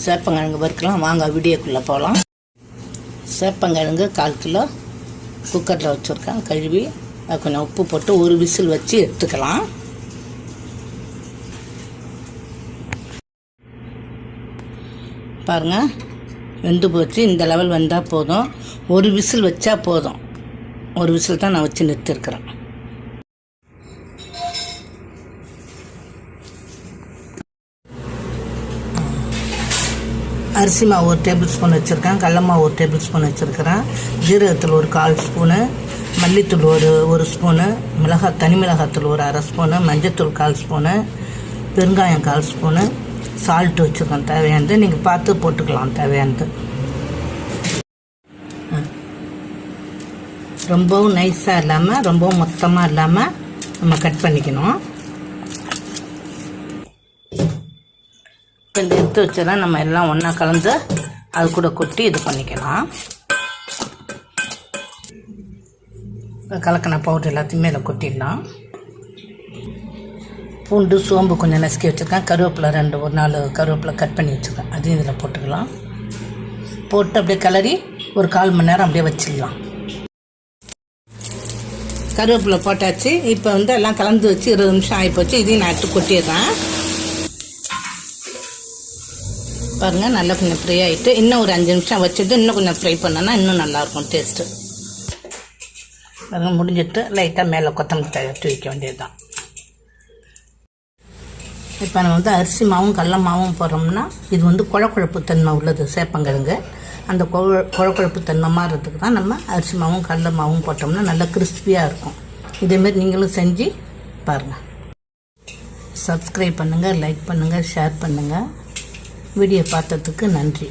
சேப்பங்கிழங்கு வறுக்கலாம். வாங்க வீடியோக்குள்ளே போகலாம். சேப்பங்கிழங்கு 1/4 கிலோ குக்கரில் வச்சுருக்கேன். கழுவி அது கொஞ்சம் உப்பு போட்டு ஒரு விசில் வச்சு எடுத்துக்கலாம். பாருங்கள், வெந்து போச்சு. இந்த லெவல் வந்தால் போதும். ஒரு விசில் வச்சா போதும். ஒரு விசில் தான் நான் வச்சு நிறுத்திருக்கிறேன். அரிசி மாவு 1 டேபிள் ஸ்பூன் வச்சுருக்கேன். கடல மாவு 1 டேபிள் ஸ்பூன் வச்சுருக்கிறேன். ஜீரகத்தில் ஒரு 1/4 ஸ்பூனு, மல்லித்தூள் ஒரு ஸ்பூனு, தனி மிளகாத்தூள் ஒரு 1/2 ஸ்பூனு, மஞ்சத்தூள் 1/4 ஸ்பூனு, பெருங்காயம் 1/4 ஸ்பூனு, சால்ட்டு வச்சுருக்கேன். தேவையானது நீங்கள் பார்த்து போட்டுக்கலாம். தேவையானது. ரொம்பவும் நைஸாக இல்லாமல் ரொம்பவும் மொத்தமாக இல்லாமல் நம்ம கட் பண்ணிக்கணும். இந்த எடுத்து வச்சதான் நம்ம எல்லாம் ஒன்றா கலந்து அது கூட கொட்டி இது பண்ணிக்கலாம். கலக்கின பவுடர் எல்லாத்தையுமே இதில் கொட்டிடலாம். பூண்டு சோம்பு கொஞ்சம் நசுக்கி வச்சுருக்கேன். கருவேப்பிலை ஒரு 4 கருவேப்பிலை கட் பண்ணி வச்சுருக்கேன். அதையும் இதில் போட்டுக்கலாம். போட்டு அப்படியே கிளறி ஒரு 1/4 மணி நேரம் அப்படியே வச்சிடலாம். கருவேப்பிலை போட்டாச்சு. இப்போ எல்லாம் கலந்து வச்சு 20 நிமிஷம் ஆகிப்போச்சு. இதையும் நான் எடுத்து கொட்டிடுறேன். பாருங்கள், நல்லா கொஞ்சம் ஃப்ரை ஆகிட்டு இன்னும் ஒரு 5 நிமிஷம் வச்சுட்டு இன்னும் கொஞ்சம் ஃப்ரை பண்ணோன்னா இன்னும் நல்லாயிருக்கும் டேஸ்ட்டு. பாருங்கள், முடிஞ்சிட்டு லைட்டாக மேலே கொத்தமல்லி தழை வைக்க வேண்டியது தான். இப்போ நம்ம அரிசி மாவும் கடல மாவும் போடுறோம்னா இது குழக்குழப்பு தன்மை உள்ளது சேப்பங்கிழங்கு. அந்த குழக்குழப்பு தன்மை மாறுறதுக்கு தான் நம்ம அரிசி மாவும் கடல மாவும் போட்டோம்னா நல்லா கிறிஸ்பியாக இருக்கும். இதேமாரி நீங்களும் செஞ்சு பாருங்கள். சப்ஸ்கிரைப் பண்ணுங்கள், லைக் பண்ணுங்கள், ஷேர் பண்ணுங்கள். வீடியோ பார்த்ததுக்கு நன்றி.